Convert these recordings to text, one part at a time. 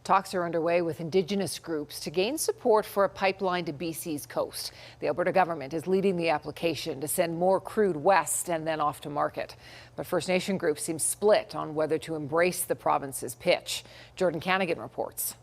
Talks are underway with Indigenous groups to gain support for a pipeline to BC's coast. The Alberta government is leading the application to send more crude west and then off to market. But First Nation groups seem split on whether to embrace the province's pitch. Jordan Canagan reports.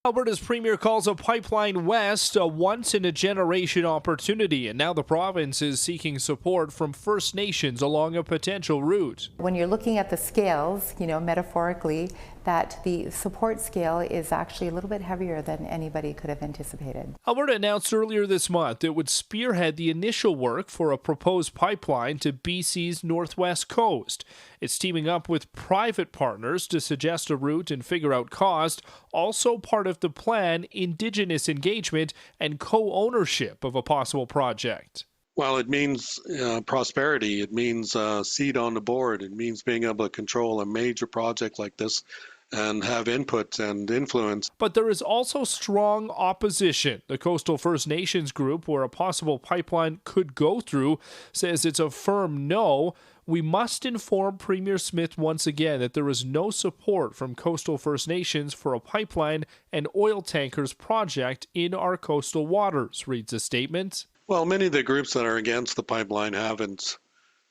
Alberta's premier calls a pipeline west a once-in-a-generation opportunity, and now the province is seeking support from First Nations along a potential route. When you're looking at the scales, metaphorically, that the support scale is actually a little bit heavier than anybody could have anticipated. Alberta announced earlier this month it would spearhead the initial work for a proposed pipeline to BC's northwest coast. It's teaming up with private partners to suggest a route and figure out cost. Also part of the plan, Indigenous engagement and co-ownership of a possible project. Well, it means prosperity. It means seat on the board. It means being able to control a major project like this and have input and influence. But there is also strong opposition. The Coastal First Nations group, where a possible pipeline could go through, says it's a firm no. We must inform Premier Smith once again that there is no support from Coastal First Nations for a pipeline and oil tankers project in our coastal waters, reads a statement. Well, many of the groups that are against the pipeline haven't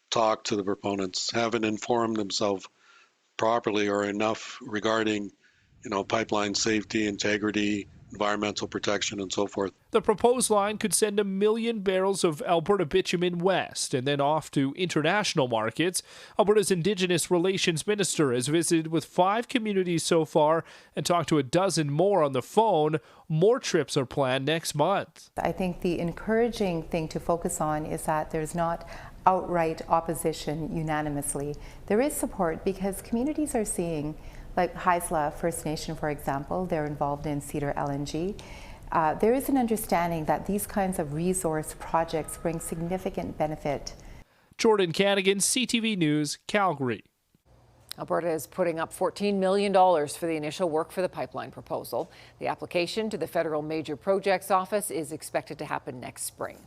talked to the proponents, haven't informed themselves properly or enough regarding, pipeline safety, integrity, environmental protection, and so forth. The proposed line could send 1 million barrels of Alberta bitumen west and then off to international markets. Alberta's Indigenous Relations Minister has visited with 5 communities so far and talked to a dozen more on the phone. More trips are planned next month. I think the encouraging thing to focus on is that there's not outright opposition unanimously. There is support because communities are seeing, like Haisla First Nation, for example, they're involved in Cedar LNG. There is an understanding that these kinds of resource projects bring significant benefit. Jordan Canagan, CTV News, Calgary. Alberta is putting up $14 million for the initial work for the pipeline proposal. The application to the Federal Major Projects Office is expected to happen next spring.